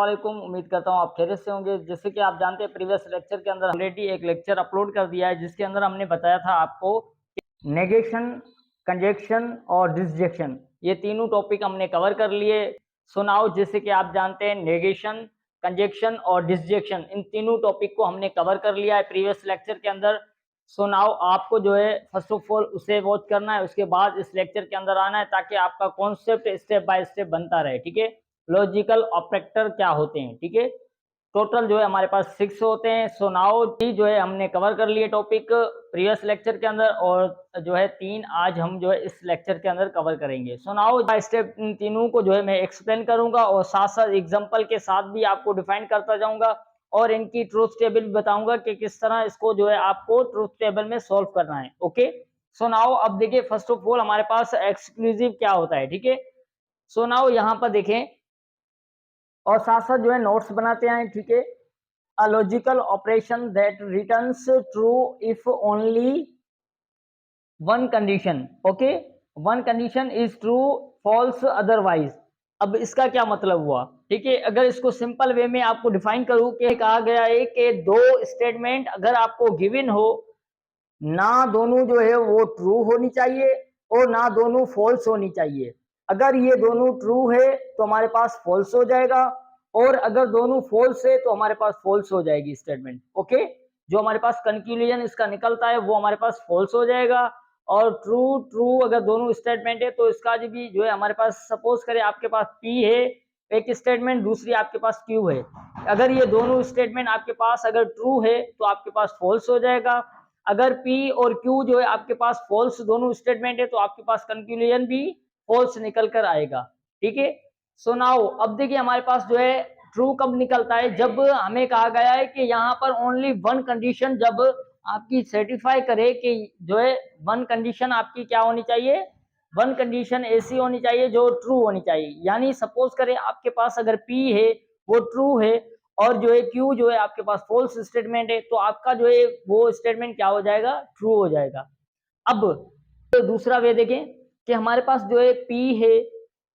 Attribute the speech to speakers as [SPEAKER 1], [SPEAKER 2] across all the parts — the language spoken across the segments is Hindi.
[SPEAKER 1] अस्सलाम वालेकुम। उम्मीद करता हूँ आप खैरियत से होंगे। जैसे कि आप जानते हैं प्रीवियस लेक्चर के अंदर ऑलरेडी एक लेक्चर अपलोड कर दिया है जिसके अंदर हमने बताया था आपको नेगेशन, कंजक्शन और डिसजेक्शन, ये तीनों टॉपिक हमने कवर कर लिए। सो नाउ जैसे कि आप जानते हैं नेगेशन, कंजक्शन और डिसजेक्शन, इन तीनों टॉपिक को हमने कवर कर लिया है प्रीवियस लेक्चर के अंदर। सो नाउ आपको जो है फर्स्ट ऑफ ऑल उसे वॉच करना है, उसके बाद इस लेक्चर के अंदर आना है ताकि आपका कॉन्सेप्ट स्टेप बाय स्टेप बनता रहे। ठीक है, लॉजिकल ऑपरेटर क्या होते हैं, ठीक है, टोटल जो है हमारे पास 6 होते हैं। सो नाउ डी जो है हमने कवर कर लिए टॉपिक प्रीवियस लेक्चर के अंदर, और जो है 3 आज हम जो है इस लेक्चर के अंदर कवर करेंगे। So now by step in तीनों को जो है मैं एक्सप्लेन करूंगा और साथ साथ एग्जांपल के साथ भी आपको डिफाइन करता जाऊंगा और इनकी ट्रूथ टेबल भी बताऊंगा कि किस तरह इसको जो है आपको ट्रूथ टेबल में सॉल्व करना है। ओके, सो नाउ अब देखिए फर्स्ट ऑफ ऑल हमारे पास एक्सक्लूसिव क्या होता है। ठीक है, सो नाउ यहाँ पर देखें और साथ साथ जो है नोट्स बनाते हैं। ठीक है, a logical operation that returns true if only one condition, okay, one condition is true, false otherwise. अब इसका क्या मतलब हुआ, ठीक है, अगर इसको सिंपल वे में आपको डिफाइन करूं कि कहा गया है कि दो स्टेटमेंट अगर आपको गिवन हो, ना दोनों जो है वो ट्रू होनी चाहिए और ना दोनों फॉल्स होनी चाहिए। अगर ये दोनों ट्रू है तो हमारे पास फॉल्स हो जाएगा, और अगर दोनों फॉल्स है तो हमारे पास फॉल्स हो जाएगी स्टेटमेंट। ओके, जो हमारे पास कंक्लूजन इसका निकलता है वो हमारे पास फॉल्स हो जाएगा। और ट्रू ट्रू अगर दोनों स्टेटमेंट है तो इसका भी जो है हमारे पास, सपोज करें आपके पास पी है एक स्टेटमेंट, दूसरी आपके पास क्यू है, अगर ये दोनों स्टेटमेंट आपके पास अगर ट्रू है तो आपके पास फॉल्स हो जाएगा। अगर P और Q जो है आपके पास फॉल्स दोनों स्टेटमेंट है तो आपके पास कंक्लूजन भी फॉल्स निकल कर आएगा। ठीक है, सो नाउ अब देखिए हमारे पास जो है ट्रू कब निकलता है, जब हमें कहा गया है कि यहाँ पर ओनली वन कंडीशन जब आपकी सेटिस्फाई करे कि जो है वन कंडीशन आपकी क्या होनी चाहिए, वन कंडीशन ऐसी होनी चाहिए जो ट्रू होनी चाहिए। यानी सपोज करें आपके पास अगर P है वो ट्रू है और जो है क्यू जो है आपके पास फॉल्स स्टेटमेंट है, तो आपका जो है वो स्टेटमेंट क्या हो जाएगा, ट्रू हो जाएगा। अब तो दूसरा वे देखें कि हमारे पास जो है पी है,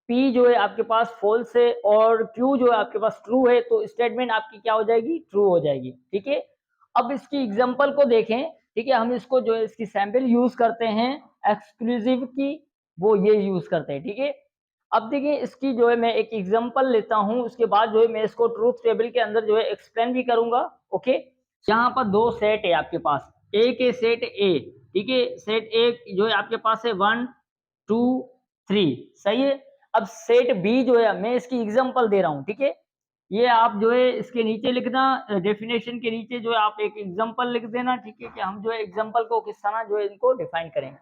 [SPEAKER 1] पी जो है आपके पास फॉल्स है और क्यू जो है आपके पास ट्रू है, तो स्टेटमेंट आपकी क्या हो जाएगी, ट्रू हो जाएगी। ठीक है, अब इसकी एग्जांपल को देखें। ठीक है, हम इसको जो है इसकी सैंपल यूज करते हैं एक्सक्लूसिव की, वो ये यूज करते हैं। ठीक है, अब देखिए इसकी जो है मैं एक एग्जांपल लेता हूं, उसके बाद जो है मैं इसको ट्रूथ टेबल के अंदर जो है एक्सप्लेन भी करूंगा। ओके, यहाँ पर दो सेट है आपके पास, ए के सेट ए, ठीक है, सेट ए जो है आपके पास है 1 2 3, सही है। अब सेट बी जो है मैं इसकी एग्जांपल दे रहा हूं। ठीक है, ये आप जो है इसके नीचे लिखना, डेफिनेशन के नीचे जो है आप एक एग्जांपल लिख देना। ठीक है, कि हम जो है एग्जांपल को किस तरह जो है इनको डिफाइन करेंगे।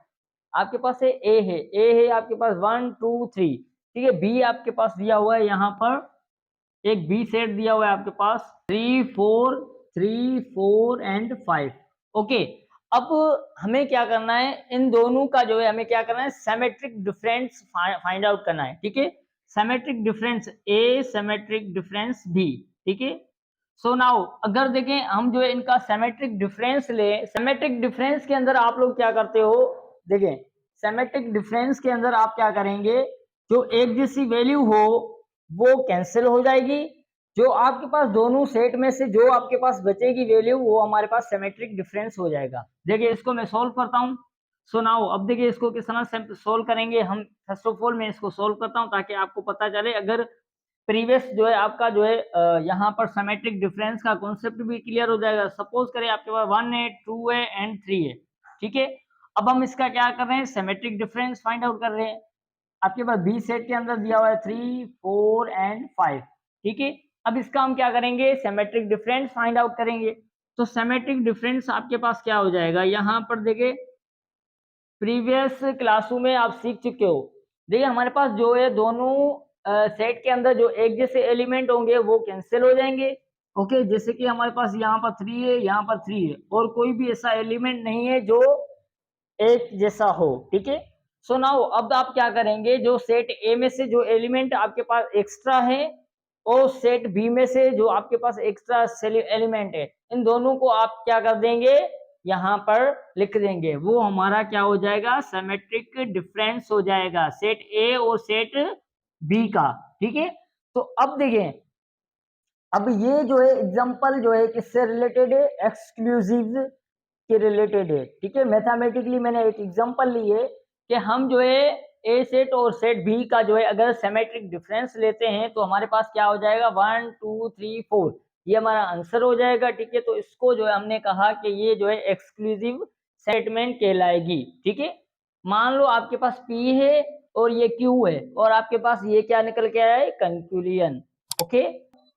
[SPEAKER 1] आपके पास है ए है, ए है आपके पास 1 2 3, ठीक है, बी आपके पास दिया हुआ है, यहाँ पर एक बी सेट दिया हुआ है आपके पास 3 4 एंड 5। ओके, अब हमें क्या करना है, इन दोनों का जो है हमें क्या करना है, सिमेट्रिक डिफरेंस फाइंड आउट करना है। ठीक है, सिमेट्रिक डिफरेंस ए, सिमेट्रिक डिफरेंस बी। ठीक है, सो नाउ अगर देखें हम जो है इनका सिमेट्रिक डिफरेंस ले, सिमेट्रिक डिफरेंस के अंदर आप लोग क्या करते हो, देखें सिमेट्रिक डिफरेंस के अंदर आप क्या करेंगे, जो एक जैसी वैल्यू हो वो कैंसिल हो जाएगी, जो आपके पास दोनों सेट में से जो आपके पास बचेगी वैल्यू वो हमारे पास सिमेट्रिक डिफरेंस हो जाएगा। देखिए इसको मैं सॉल्व करता हूं। सो नाउ अब देखिए इसको किस तरह सॉल्व करेंगे हम। फर्स्ट ऑफ ऑल मैं इसको सॉल्व करता हूं ताकि आपको पता चले, अगर प्रीवियस जो है आपका जो है यहाँ पर सिमेट्रिक डिफरेंस का कॉन्सेप्ट भी क्लियर हो जाएगा। सपोज करें आपके पास 1 है 2 है एंड 3 है। ठीक है, अब हम इसका क्या कर रहे हैं, सिमेट्रिक डिफरेंस फाइंड आउट कर रहे हैं। आपके पास बी सेट के अंदर दिया हुआ है 3 4 एंड 5। ठीक है, अब इसका हम क्या करेंगे, सिमेट्रिक डिफरेंस फाइंड आउट करेंगे। तो सिमेट्रिक डिफरेंस आपके पास क्या हो जाएगा, यहाँ पर देखिए प्रीवियस क्लासों में आप सीख चुके हो। देखिए हमारे पास जो है दोनों सेट के अंदर जो एक जैसे एलिमेंट होंगे वो कैंसिल हो जाएंगे। ओके, जैसे कि हमारे पास यहाँ पर 3 है, यहाँ पर 3 है, और कोई भी ऐसा एलिमेंट नहीं है जो एक जैसा हो। ठीक है, सो नाउ अब आप क्या करेंगे, जो सेट ए में से जो एलिमेंट आपके पास एक्स्ट्रा है और सेट बी में से जो आपके पास एक्स्ट्रा एलिमेंट है, इन दोनों को आप क्या कर देंगे, यहाँ पर लिख देंगे, वो हमारा क्या हो जाएगा, सिमेट्रिक डिफरेंस हो जाएगा सेट ए और सेट बी का। ठीक है, तो अब देखें अब ये जो है एग्जांपल जो है किससे रिलेटेड है, एक्सक्लूसिव के रिलेटेड है, ठीक है। मैथमेटिकली मैंने एक एग्जांपल ली है कि हम जो है ए सेट और सेट बी का जो है अगर सिमेट्रिक डिफरेंस लेते हैं तो हमारे पास क्या हो जाएगा, 1 2 3 4, ये हमारा आंसर हो जाएगा, ठीक है। तो इसको जो है हमने कहा कि ये जो है एक्सक्लूसिव स्टेटमेंट कहलाएगी, ठीक है। मान लो आपके पास P है और ये Q है और आपके पास ये क्या निकल के आया है, कंक्लूजन, ओके,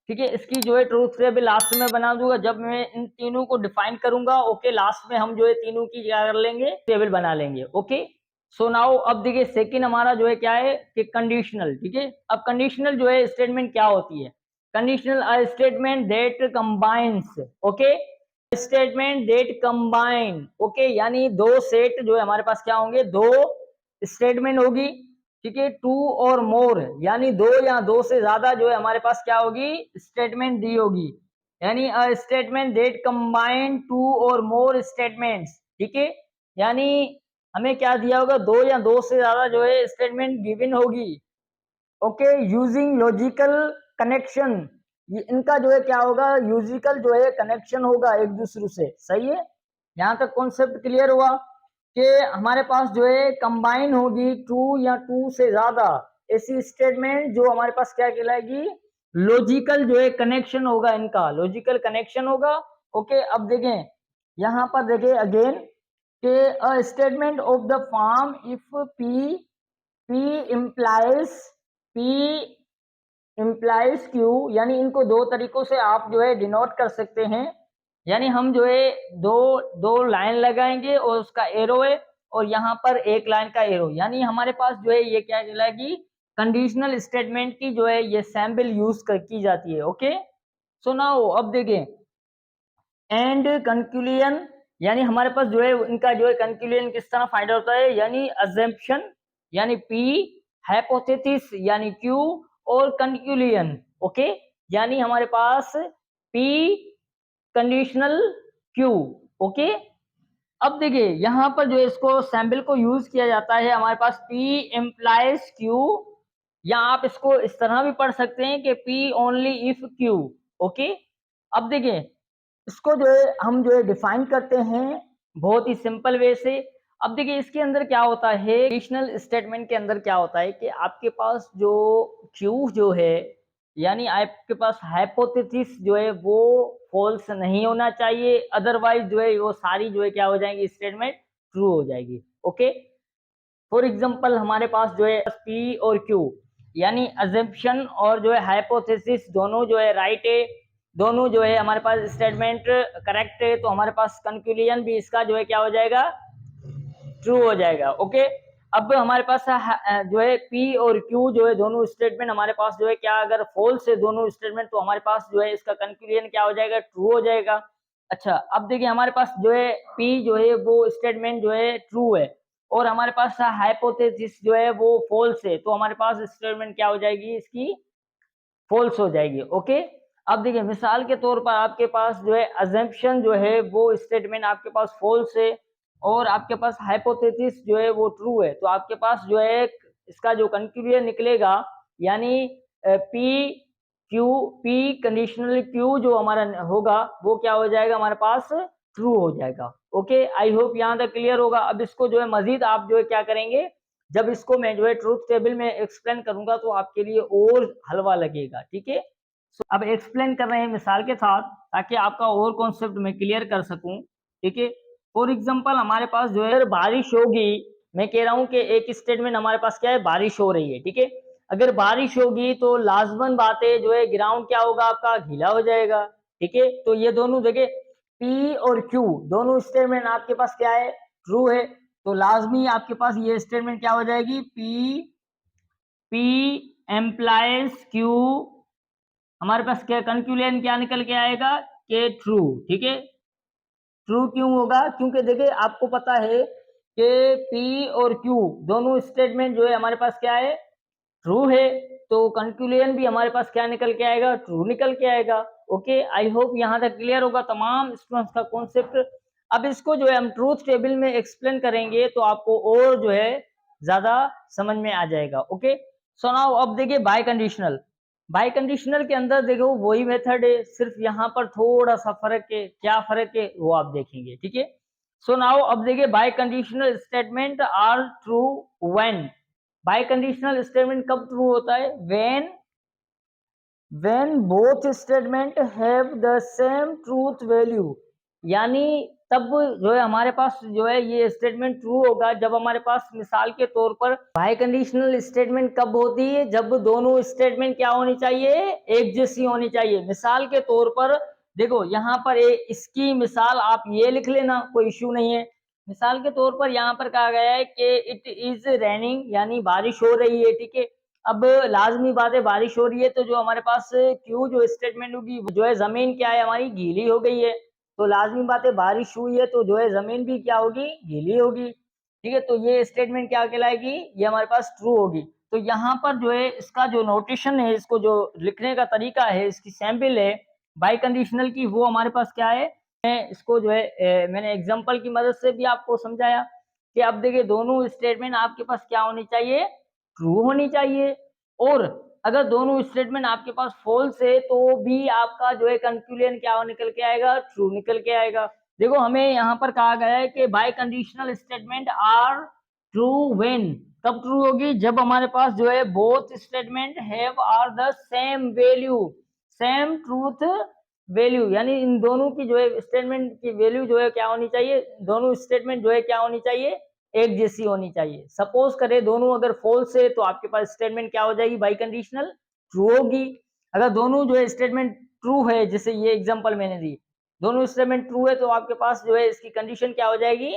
[SPEAKER 1] ठीक है। इसकी जो है ट्रूथ टेबल लास्ट में बना दूंगा जब मैं इन तीनों को डिफाइन करूंगा, ओके। लास्ट में हम जो है तीनों की क्या कर लेंगे, टेबल बना लेंगे, ओके। सो नाउ अब देखिए सेकंड हमारा जो है क्या है कि कंडीशनल, ठीक है। अब कंडीशनल जो है स्टेटमेंट क्या होती है, conditional a statement that combines, okay, statement that combine, okay, यानी दो सेट जो है हमारे पास क्या होंगे, दो स्टेटमेंट होगी, ठीक है, टू और मोर, यानी दो या दो से ज्यादा जो है हमारे पास क्या होगी, स्टेटमेंट दी होगी, यानी a statement that combine two और मोर स्टेटमेंट्स, ठीक है। यानी हमें क्या दिया होगा, दो या दो से ज्यादा जो है स्टेटमेंट गिवन होगी, ओके, यूजिंग लॉजिकल कनेक्शन, ये इनका जो है क्या होगा, यूजिकल जो है कनेक्शन होगा एक दूसरे से, सही है। यहाँ तक कॉन्सेप्ट क्लियर हुआ कि हमारे पास जो है कंबाइन होगी टू या टू से ज्यादा ऐसी स्टेटमेंट जो हमारे पास क्या कहलाएगी, लॉजिकल जो है कनेक्शन होगा, इनका लॉजिकल कनेक्शन होगा, ओके। अब देखें यहाँ पर देखें अगेन कि a statement of the form if P implies Q, यानी इनको दो तरीकों से आप जो है डिनोट कर सकते हैं, यानी हम जो है दो दो लाइन लगाएंगे और उसका एरो है और यहाँ पर एक लाइन का एरो, यानी हमारे पास जो है ये क्या कहलाएगी, कंडीशनल स्टेटमेंट की जो है ये सैम्पल यूज की जाती है, ओके। सो नाउ अब देखें एंड कंक्लूजन, यानी हमारे पास जो है इनका जो है कंक्लूजन किस तरह फाइंड होता है, यानी अजम्पशन यानी P, हाइपोथेसिस यानी Q और कंक्लूजन, ओके, यानी हमारे पास P कंडीशनल Q, ओके। अब देखिए यहाँ पर जो है इसको सैम्पल को यूज किया जाता है, हमारे पास P इम्प्लाइज Q, या आप इसको इस तरह भी पढ़ सकते हैं कि P only if Q, okay. अब देखिए इसको जो है हम जो है डिफाइन करते हैं बहुत ही सिंपल वे से। अब देखिए इसके अंदर क्या होता है, कंडीशनल स्टेटमेंट के अंदर क्या होता है कि आपके पास जो क्यू जो है, यानी आपके पास हाइपोथेसिस जो है वो फॉल्स नहीं होना चाहिए, अदरवाइज जो है वो सारी जो है क्या हो जाएंगी, स्टेटमेंट ट्रू हो जाएगी, ओके। फॉर एग्जांपल हमारे पास जो है पी और क्यू, यानी अजम्पशन और जो है हाइपोथेसिस दोनों जो है राइट है, दोनों जो है हमारे पास स्टेटमेंट करेक्ट है, तो हमारे पास कंक्लूजन भी इसका जो है क्या हो जाएगा, ट्रू हो जाएगा, ओके। अब हमारे पास जो है पी और क्यू जो है दोनों स्टेटमेंट हमारे पास जो है क्या, अगर फॉल्स है दोनों स्टेटमेंट तो हमारे पास जो है इसका कंक्लूजन क्या हो जाएगा, ट्रू हो जाएगा। अच्छा अब देखिए हमारे पास जो है पी जो है वो स्टेटमेंट जो है ट्रू है और हमारे पास हाइपोथेसिस जो है वो फॉल्स है, तो हमारे पास स्टेटमेंट क्या हो जाएगी, इसकी फॉल्स हो जाएगी, ओके। अब देखिए मिसाल के तौर पर आपके पास जो है अजम्पशन जो है वो स्टेटमेंट आपके पास फॉल्स है और आपके पास हाइपोथेसिस जो है वो ट्रू है, तो आपके पास जो है इसका जो कंक्लूजन निकलेगा, यानी पी कंडीशनल क्यू जो हमारा होगा वो क्या हो जाएगा, हमारे पास ट्रू हो जाएगा, ओके। आई होप यहाँ तक क्लियर होगा। अब इसको जो है मजीद आप जो है क्या करेंगे, जब इसको मैं जो है ट्रूथ टेबल में एक्सप्लेन करूंगा तो आपके लिए और हलवा लगेगा, ठीक है। अब एक्सप्लेन कर रहे हैं मिसाल के साथ ताकि आपका और कॉन्सेप्ट मैं क्लियर कर सकूं, ठीक है। फॉर एग्जांपल हमारे पास जो है बारिश होगी, मैं कह रहा हूं कि एक स्टेटमेंट हमारे पास क्या है, बारिश हो रही है, ठीक है। अगर बारिश होगी तो लाजमन बात है जो है ग्राउंड क्या होगा, आपका गीला हो जाएगा, ठीक है। तो ये दोनों जगह पी और क्यू दोनों स्टेटमेंट आपके पास क्या है, ट्रू है, तो लाजमी आपके पास ये स्टेटमेंट क्या हो जाएगी, पी एम्प्लाइज क्यू, हमारे पास क्या कंक्लूजन क्या निकल के आएगा कि ट्रू, ठीक है। ट्रू क्यों होगा, क्योंकि देखिए आपको पता है कि पी और क्यू दोनों स्टेटमेंट जो है हमारे पास क्या है, ट्रू है, तो कंक्लूजन भी हमारे पास क्या निकल के आएगा, ट्रू निकल के आएगा, ओके। आई होप यहाँ तक क्लियर होगा तमाम स्टूडेंट्स का कॉन्सेप्ट। अब इसको जो है हम ट्रूथ टेबल में एक्सप्लेन करेंगे तो आपको और जो है ज्यादा समझ में आ जाएगा, ओके। सो नाउ अब देखिए बाय कंडीशनल, बाई कंडीशनल के अंदर देखो वही मेथड है, सिर्फ यहाँ पर थोड़ा सा फर्क है। क्या फर्क है वो आप देखेंगे, ठीक है। सो नाउ अब देखिए, biconditional statement are true when. Biconditional statement कब ट्रू होता है? When both statement have the same truth value. यानी तब जो है हमारे पास जो है ये स्टेटमेंट ट्रू होगा जब हमारे पास मिसाल के तौर पर बाय कंडीशनल स्टेटमेंट कब होती है? जब दोनों स्टेटमेंट क्या होनी चाहिए? एक जैसी होनी चाहिए। मिसाल के तौर पर देखो यहाँ पर इसकी मिसाल आप ये लिख लेना, कोई इश्यू नहीं है। मिसाल के तौर पर यहाँ पर कहा गया है कि इट इज रेनिंग, यानी बारिश हो रही है, ठीक है। अब लाजमी बात है, बारिश हो रही है तो जो हमारे पास क्यू जो स्टेटमेंट होगी जो है, जमीन क्या है हमारी, गीली हो गई है। तो लाजमी बात है, बारिश हुई है तो जो है जमीन भी क्या होगी, गीली होगी, ठीक है। तो ये स्टेटमेंट क्या कहलाएगी? ये हमारे पास ट्रू होगी। तो यहाँ पर जो है इसका जो नोटेशन है, इसको जो लिखने का तरीका है, इसकी सैम्पल है बाई कंडीशनल की, वो हमारे पास क्या है, इसको जो है मैंने एग्जाम्पल की मदद से भी आपको समझाया कि अब देखिए दोनों स्टेटमेंट आपके पास क्या होनी चाहिए? ट्रू होनी चाहिए। और अगर दोनों स्टेटमेंट आपके पास फॉल्स है तो भी आपका जो है कंक्लूजन क्या निकल के आएगा? ट्रू निकल के आएगा। देखो हमें यहाँ पर कहा गया है कि by conditional statement are true when. कब ट्रू होगी? जब हमारे पास जो है both statement have are the same value, same truth value. यानी इन दोनों की जो है स्टेटमेंट की वैल्यू जो है क्या होनी चाहिए? दोनों स्टेटमेंट जो है क्या होनी चाहिए? एक जैसी होनी चाहिए। सपोज करें दोनों अगर फॉल्स है तो आपके पास स्टेटमेंट क्या हो जाएगी? बाई कंडीशनल ट्रू होगी। अगर दोनों जो है स्टेटमेंट ट्रू है, जैसे ये एग्जांपल मैंने दी, दोनों स्टेटमेंट ट्रू है तो आपके पास जो है इसकी कंडीशन क्या हो जाएगी?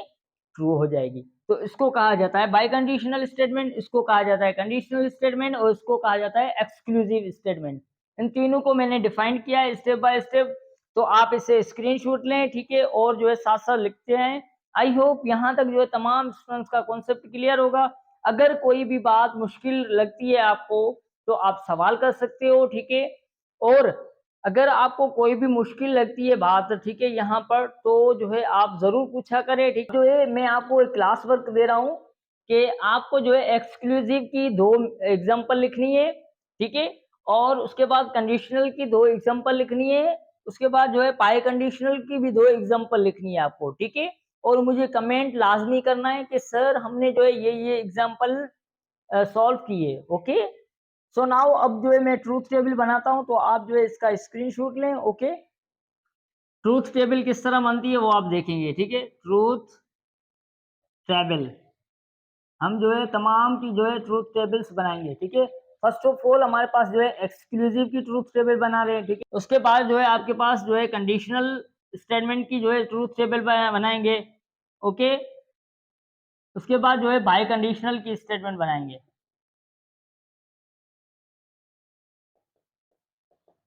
[SPEAKER 1] ट्रू हो जाएगी। तो इसको कहा जाता है बाई कंडीशनल स्टेटमेंट, इसको कहा जाता है कंडीशनल स्टेटमेंट, और इसको कहा जाता है एक्सक्लूसिव स्टेटमेंट। इन तीनों को मैंने डिफाइन किया है स्टेप बाय स्टेप, तो आप इसे स्क्रीनशॉट लें, ठीक है, और जो है साथ साथ लिखते हैं। आई होप यहाँ तक जो है तमाम स्टूडेंट्स का कॉन्सेप्ट क्लियर होगा। अगर कोई भी बात मुश्किल लगती है आपको तो आप सवाल कर सकते हो, ठीक है। और अगर आपको कोई भी मुश्किल लगती है बात, ठीक है, यहाँ पर तो जो है आप जरूर पूछा करें, ठीक। जो है मैं आपको एक क्लास वर्क दे रहा हूँ कि आपको जो है एक्सक्लूसिव की 2 एग्जाम्पल लिखनी है, ठीक है, और उसके बाद कंडीशनल की 2 एग्जाम्पल लिखनी है, उसके बाद जो है पाई कंडीशनल की भी 2 एग्जाम्पल लिखनी है आपको, ठीक है। और मुझे कमेंट लाजमी करना है कि सर हमने जो है ये एग्जाम्पल सॉल्व किए, ओके। सो नाउ अब जो है मैं ट्रूथ टेबल बनाता हूं, तो आप जो है इसका स्क्रीनशॉट लें, ओके। ट्रूथ टेबल किस तरह बनती है वो आप देखेंगे, ठीक है। ट्रूथ टेबल हम जो है तमाम की जो है ट्रूथ टेबल्स बनाएंगे, ठीक है। फर्स्ट ऑफ ऑल हमारे पास जो है एक्सक्लूसिव की ट्रूथ टेबल बना रहे हैं, ठीक है। उसके बाद जो है आपके पास जो है कंडीशनल स्टेटमेंट की जो है ट्रूथ टेबल बनाएंगे, ओके। उसके बाद जो है बाय कंडीशनल की स्टेटमेंट बनाएंगे।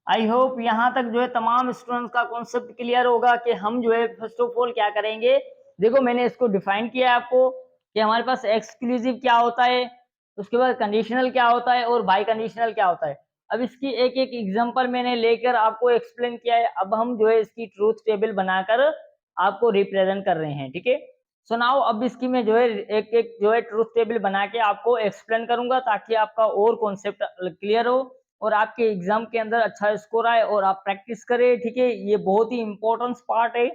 [SPEAKER 1] आई होप यहाँ तक जो है तमाम स्टूडेंट्स का कॉन्सेप्ट क्लियर होगा कि हम जो है फर्स्ट ऑफ ऑल क्या करेंगे। देखो मैंने इसको डिफाइन किया है आपको कि हमारे पास एक्सक्लूसिव क्या होता है, उसके बाद कंडीशनल क्या होता है, और बाय कंडीशनल क्या होता है। अब इसकी एक एक एग्जांपल मैंने लेकर आपको एक्सप्लेन किया है। अब हम जो है इसकी ट्रूथ टेबल बनाकर आपको रिप्रेजेंट कर रहे हैं, ठीक है। सो नाउ अब इसकी मैं जो है एक एक जो है ट्रूथ टेबल बना के आपको एक्सप्लेन करूंगा ताकि आपका और कॉन्सेप्ट क्लियर हो और आपके एग्जाम के अंदर अच्छा स्कोर आए और आप प्रैक्टिस करें, ठीक है। ये बहुत ही इंपॉर्टेंट पार्ट है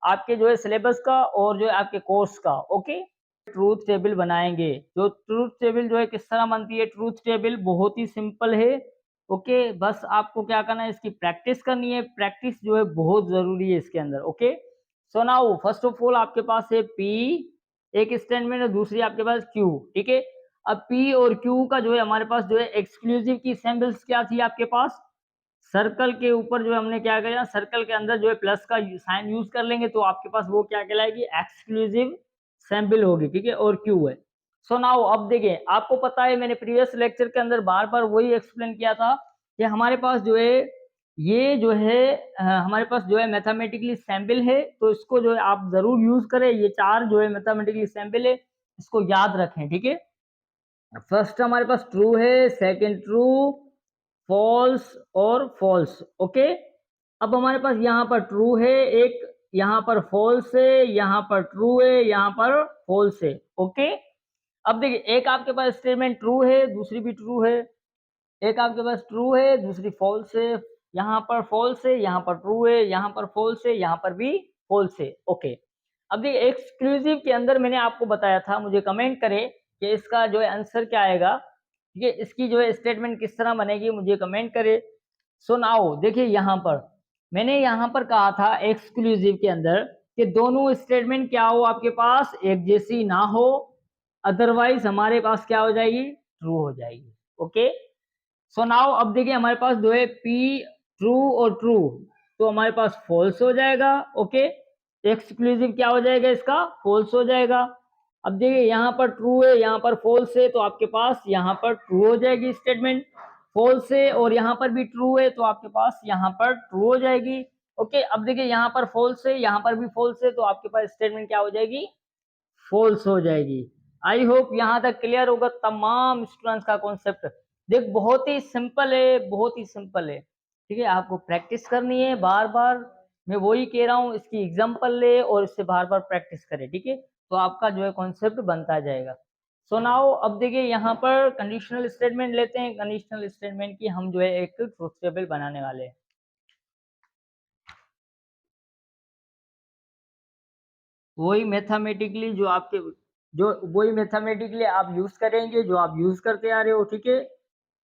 [SPEAKER 1] आपके जो है सिलेबस का और जो है आपके कोर्स का, ओके। ट्रूथ टेबल बनाएंगे। जो ट्रूथ टेबल जो है किस तरह बनती है? ट्रूथ टेबल बहुत ही सिंपल है, ओके। बस आपको क्या करना है, इसकी प्रैक्टिस करनी है। प्रैक्टिस जो है बहुत जरूरी है इसके अंदर, okay. So now first of all आपके पास है पी, एक स्टेटमेंट है, दूसरी आपके पास क्यू, ठीक है। अब पी और क्यू का जो है हमारे पास जो है एक्सक्लूसिव की सैम्पल्स क्या थी आपके पास? सर्कल के ऊपर जो है हमने क्या किया, सर्कल के अंदर जो है प्लस का साइन यूज कर लेंगे तो आपके पास वो क्या कहलाएगी? एक्सक्लूसिव सैंपल होगी, ठीक है। और क्यू है। सो नाउ अब देखिए, आपको पता है मैंने प्रीवियस लेक्चर के अंदर बार बार वही एक्सप्लेन किया था कि हमारे पास जो है ये जो है हमारे पास जो है मैथमेटिकली सैंपल है, तो इसको जो है आप जरूर यूज करें। ये 4 जो है मैथमेटिकली सैंपल है, इसको याद रखें, ठीक है। फर्स्ट हमारे पास ट्रू है, सेकंड ट्रू, फॉल्स और फॉल्स, ओके। अब हमारे पास यहाँ पर ट्रू है एक, यहाँ पर फॉल्स है, यहाँ पर ट्रू है, यहाँ पर फॉल्स है, ओके। अब देखिए एक आपके पास स्टेटमेंट ट्रू है, दूसरी भी ट्रू है, एक आपके पास ट्रू है, दूसरी फॉल्स है, यहाँ पर फॉल्स है, यहाँ पर ट्रू है, यहाँ पर फॉल्स है, यहाँ पर भी फॉल्स है। ओके, अब देखिए एक्सक्लूसिव के अंदर मैंने आपको बताया था, मुझे कमेंट करें कि इसका जो है आंसर क्या आएगा, ठीक है, इसकी जो है स्टेटमेंट किस तरह बनेगी, मुझे कमेंट करें। सो नाउ देखिए यहाँ पर मैंने यहाँ पर कहा था एक्सक्लूसिव के अंदर कि दोनों स्टेटमेंट क्या हो आपके पास, एक जैसी ना हो, अदरवाइज हमारे पास क्या हो जाएगी, ट्रू हो जाएगी। ओके, सो नाउ अब देखिए हमारे पास जो है पी ट्रू और ट्रू, तो हमारे पास फॉल्स हो जाएगा। ओके, एक्सक्लूसिव क्या हो जाएगा इसका, फॉल्स हो जाएगा। अब देखिए यहाँ पर ट्रू है, यहाँ पर फॉल्स है, तो आपके पास यहाँ पर ट्रू हो जाएगी स्टेटमेंट। फॉल्स है और यहाँ पर भी ट्रू है, तो आपके पास यहाँ पर ट्रू हो जाएगी। ओके, अब देखिए यहाँ पर फॉल्स है, यहाँ पर भी फॉल्स है, तो आपके पास स्टेटमेंट क्या हो जाएगी, फॉल्स हो जाएगी। आई होप यहाँ तक क्लियर होगा तमाम स्टूडेंट्स का कॉन्सेप्ट। देख बहुत ही सिंपल है, बहुत ही सिंपल है, ठीक है, आपको प्रैक्टिस करनी है बार बार। मैं वही कह रहा हूँ, इसकी एग्जांपल ले और इससे बार बार प्रैक्टिस करें, ठीक है, तो आपका जो है कॉन्सेप्ट बनता जाएगा। सो नाउ अब देखिए यहाँ पर कंडीशनल स्टेटमेंट लेते हैं। कंडीशनल स्टेटमेंट की हम जो है एक ट्रुथ टेबल बनाने वाले हैं। वही मैथमेटिकली जो आपके जो वही मैथमेटिकली आप यूज करेंगे जो आप यूज करते आ रहे हो, ठीक है,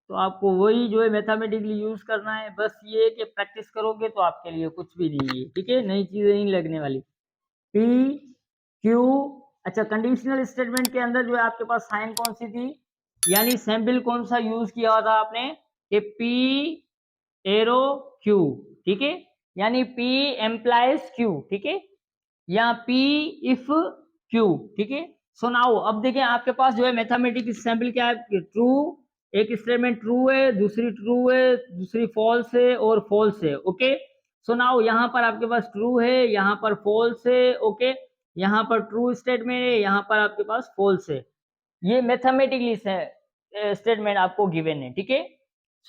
[SPEAKER 1] तो आपको वही जो है मैथमेटिकली यूज करना है। बस ये कि प्रैक्टिस करोगे तो आपके लिए कुछ भी नहीं है, ठीक है, नई चीजें नहीं लगने वाली। पी क्यू, अच्छा कंडीशनल स्टेटमेंट के अंदर जो है आपके पास साइन कौन सी थी, यानी सैम्पल कौन सा यूज किया हुआ था आपने, कि पी एरो क्यू, ठीक है, यानी पी एम्प्लाइज क्यू, ठीक है, या पी इफ क्यू, ठीक है। सो नाउ अब देखिए आपके पास जो है मैथमेटिक्स सैंपल क्या है, ट्रू, एक स्टेटमेंट ट्रू है, दूसरी ट्रू है, दूसरी फॉल्स है और फॉल्स है। ओके, सो नाउ यहाँ पर आपके पास ट्रू है, यहाँ पर फॉल्स है। ओके, यहाँ पर ट्रू स्टेटमेंट है, यहाँ पर आपके पास फॉल्स है। ये मैथमेटिकली स्टेटमेंट आपको गिवन है, ठीक है।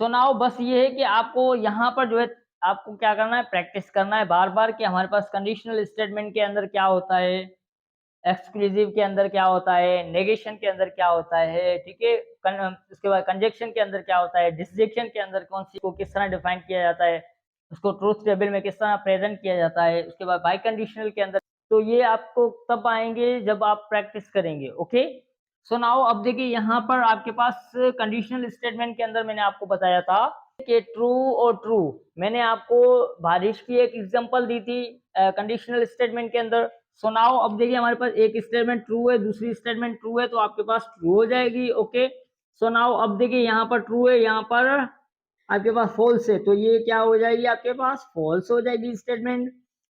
[SPEAKER 1] सो नाउ बस ये है कि आपको यहाँ पर जो है आपको क्या करना है, प्रैक्टिस करना है बार बार कि हमारे पास कंडीशनल स्टेटमेंट के अंदर क्या होता है, एक्सक्लूसिव के अंदर क्या होता है, नेगेशन के अंदर क्या होता है, ठीक है, उसके बाद कंजक्शन के अंदर क्या होता है, डिसजेक्शन के अंदर कौन सी को किस तरह डिफाइन किया जाता है, उसको ट्रूथ टेबल में किस तरह प्रेजेंट किया जाता है, उसके बाद बाई कंडीशनल के अंदर। तो ये आपको तब आएंगे जब आप प्रैक्टिस करेंगे। ओके, सो नाउ अब देखिए यहाँ पर आपके पास कंडीशनल स्टेटमेंट के अंदर मैंने आपको बताया था कि ट्रू और ट्रू, मैंने आपको बारिश की एक एग्जांपल दी थी कंडीशनल स्टेटमेंट के अंदर। सो नाउ अब देखिए हमारे पास एक स्टेटमेंट ट्रू है, दूसरी स्टेटमेंट ट्रू है, तो आपके पास ट्रू हो जाएगी। ओके, सो नाउ अब देखिए यहाँ पर ट्रू है, यहाँ पर आपके पास फॉल्स है, तो ये क्या हो जाएगी, आपके पास फॉल्स हो जाएगी स्टेटमेंट।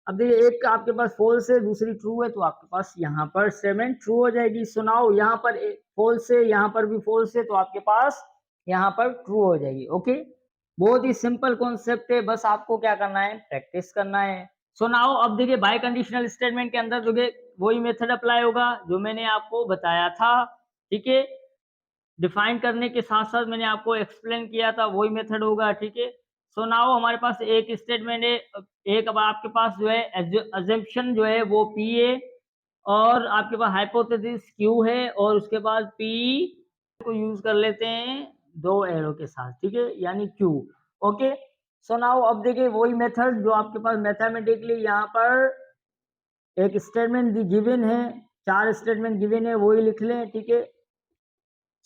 [SPEAKER 1] अब देखिए एक आपके पास फॉल्स है, दूसरी ट्रू है, तो आपके पास यहाँ पर स्टेटमेंट ट्रू हो जाएगी। सुनाओ यहाँ पर फॉल्स है, यहाँ पर भी फॉल्स है, तो आपके पास यहाँ पर ट्रू हो जाएगी। ओके, बहुत ही सिंपल कॉन्सेप्ट है, बस आपको क्या करना है, प्रैक्टिस करना है। सुनाओ अब देखिए बाय कंडीशनल स्टेटमेंट के अंदर जो है वही मेथड अप्लाई होगा जो मैंने आपको बताया था, ठीक है, डिफाइन करने के साथ साथ मैंने आपको एक्सप्लेन किया था, वही मेथड होगा, ठीक है। सो नाउ हमारे पास एक स्टेटमेंट है, एक अब आपके पास जो है अजम्पशन जो है वो पी है, और आपके पास हाइपोथेसिस क्यू है, और उसके बाद पी को यूज कर लेते हैं दो एरो के साथ, ठीक है, यानी क्यू। ओके, सो नाउ अब देखिए वही मेथड जो आपके पास मैथमेटिकली यहाँ पर एक स्टेटमेंट गिवन है, चार स्टेटमेंट गिवन है, वही लिख लें, ठीक है।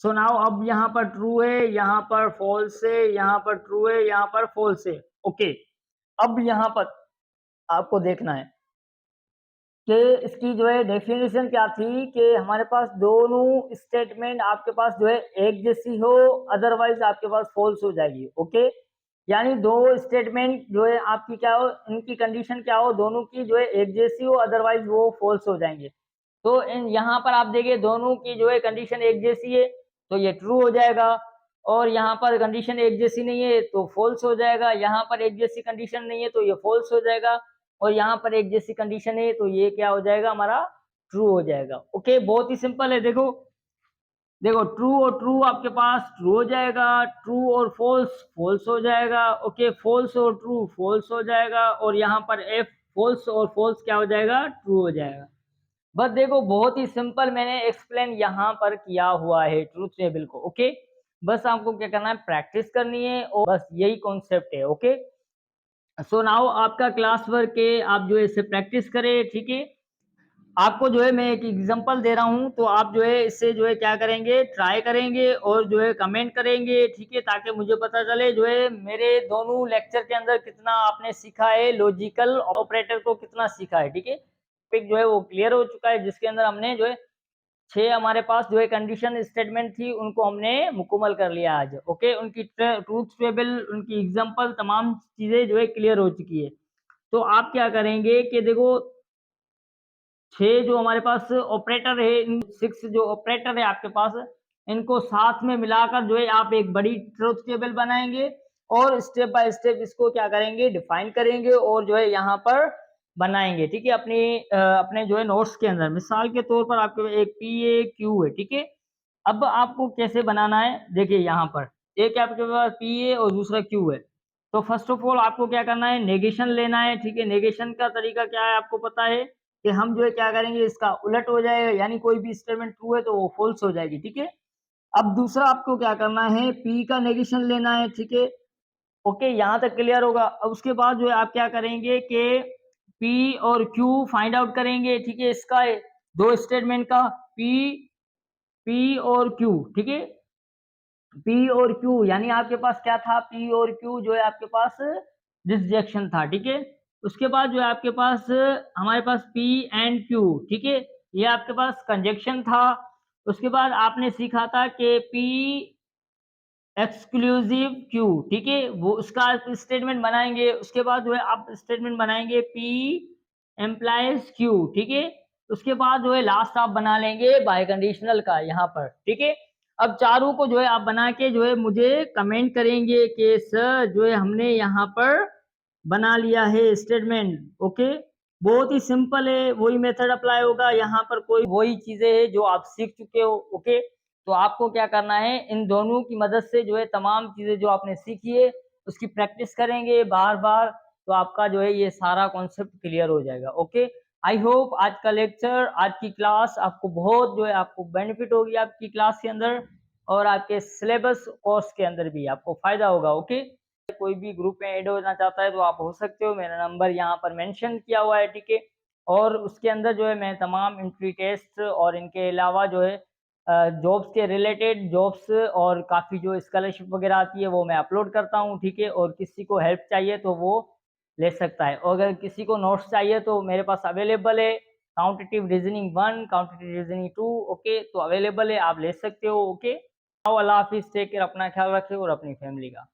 [SPEAKER 1] सो नाउ अब यहाँ पर ट्रू है, यहाँ पर फॉल्स है, यहाँ पर ट्रू है, यहाँ पर फॉल्स है। ओके, अब यहाँ पर आपको देखना है कि इसकी जो है डेफिनेशन क्या थी, कि हमारे पास दोनों स्टेटमेंट आपके पास जो है एक जैसी हो, अदरवाइज आपके पास फॉल्स हो जाएगी। ओके, यानी दो स्टेटमेंट जो है आपकी क्या हो, इनकी कंडीशन क्या हो, दोनों की जो है एक जैसी हो, अदरवाइज वो फॉल्स हो जाएंगे। तो इन यहाँ पर आप देखिए दोनों की जो है कंडीशन एक जैसी है, तो ये ट्रू हो जाएगा, और यहाँ पर कंडीशन एक जैसी नहीं है तो फॉल्स हो जाएगा, यहाँ पर एक जैसी कंडीशन नहीं है तो ये फॉल्स हो जाएगा, और यहाँ पर एक जैसी कंडीशन है तो ये क्या हो जाएगा, हमारा ट्रू हो जाएगा। ओके, बहुत ही सिंपल है। देखो देखो ट्रू और ट्रू आपके पास ट्रू हो जाएगा, ट्रू और फॉल्स फॉल्स हो जाएगा। ओके, फॉल्स और ट्रू फॉल्स हो जाएगा, और यहाँ पर एफ फॉल्स और फॉल्स क्या हो जाएगा, ट्रू हो जाएगा। बस देखो बहुत ही सिंपल मैंने एक्सप्लेन यहाँ पर किया हुआ है ट्रूथ टेबल को। ओके, बस आपको क्या करना है, प्रैक्टिस करनी है और बस यही कॉन्सेप्ट है। ओके, सो नाउ आपका क्लास वर्क है, आप जो है इससे प्रैक्टिस करें, ठीक है। आपको जो है मैं एक एग्जांपल दे रहा हूं, तो आप जो है इससे जो है क्या करेंगे, ट्राई करेंगे और जो है कमेंट करेंगे, ठीक है, ताकि मुझे पता चले जो है मेरे दोनों लेक्चर के अंदर कितना आपने सीखा है, लॉजिकल ऑपरेटर को कितना सीखा है, ठीक है। टॉपिक जो है वो क्लियर हो चुका है, जिसके अंदर हमने जो है 6 हमारे पास जो है कंडीशन स्टेटमेंट थी, उनको हमने मुकम्मल कर लिया आज। ओके, उनकी ट्रूथ टेबल, उनकी एग्जांपल, तमाम चीजें जो है क्लियर हो चुकी है। तो आप क्या करेंगे कि देखो 6 जो हमारे पास ऑपरेटर है, इन 6 जो ऑपरेटर है आपके पास, इनको साथ में मिलाकर जो है आप एक बड़ी ट्रूथ टेबल बनाएंगे और स्टेप बाय स्टेप इसको क्या करेंगे, डिफाइन करेंगे और जो है यहाँ पर बनाएंगे, ठीक है। अपने जो है नोट्स के अंदर मिसाल के तौर पर आपके एक पी ए क्यू है, ठीक है। अब आपको कैसे बनाना है, देखिए यहाँ पर एक आपके पास पी ए और दूसरा क्यू है। तो फर्स्ट ऑफ ऑल आपको क्या करना है, नेगेशन लेना है, ठीक है। नेगेशन का तरीका क्या है आपको पता है कि हम जो है क्या करेंगे, इसका उलट हो जाएगा, यानी कोई भी स्टेटमेंट ट्रू है तो वो फॉल्स हो जाएगी, ठीक है। अब दूसरा आपको क्या करना है, पी का नेगेशन लेना है, ठीक है। ओके, यहाँ तक क्लियर होगा। अब उसके बाद जो है आप क्या करेंगे कि पी और क्यू फाइंड आउट करेंगे, ठीक है, इसका दो स्टेटमेंट का, पी पी और क्यू, ठीक है। पी और क्यू यानी आपके पास क्या था, पी और क्यू जो है आपके पास डिसजेक्शन था, ठीक है। उसके बाद जो है आपके पास हमारे पास पी एंड क्यू, ठीक है, ये आपके पास कंजक्शन था। उसके बाद आपने सीखा था कि पी एक्सक्लूसिव क्यू, ठीक है, वो उसका स्टेटमेंट बनाएंगे। उसके बाद जो है आप स्टेटमेंट बनाएंगे पी एम्प्लाइज क्यू, ठीक है। उसके बाद जो है लास्ट आप बना लेंगे बाय कंडीशनल का यहाँ पर, ठीक है। अब चारों को जो है आप बना के जो है मुझे कमेंट करेंगे कि सर जो है हमने यहाँ पर बना लिया है स्टेटमेंट। ओके, बहुत ही सिंपल है, वही मेथड अप्लाई होगा यहाँ पर, कोई वही चीजें है जो आप सीख चुके हो। ओके, तो आपको क्या करना है, इन दोनों की मदद से जो है तमाम चीजें जो आपने सीखी है उसकी प्रैक्टिस करेंगे बार बार, तो आपका जो है ये सारा कॉन्सेप्ट क्लियर हो जाएगा। ओके, आई होप आज का लेक्चर, आज की क्लास आपको बहुत जो है आपको बेनिफिट होगी आपकी क्लास के अंदर, और आपके सिलेबस कोर्स के अंदर भी आपको फायदा होगा। ओके, कोई भी ग्रुप में ऐड होना चाहता है तो आप हो सकते हो, मेरा नंबर यहाँ पर मेंशन किया हुआ है, ठीक है। और उसके अंदर जो है मैं तमाम इंट्री टेस्ट और इनके अलावा जो है जॉब्स के रिलेटेड जॉब्स और काफ़ी जो स्कॉलरशिप वगैरह आती है वो मैं अपलोड करता हूँ, ठीक है। और किसी को हेल्प चाहिए तो वो ले सकता है, और अगर किसी को नोट्स चाहिए तो मेरे पास अवेलेबल है, काउंटेटिव रीजनिंग 1, काउंटेटिव रीजनिंग 2, ओके, तो अवेलेबल है, आप ले सकते हो। ओके, अल्लाह हाफिज़, टेक केयर, अपना ख्याल रखें और अपनी फैमिली का।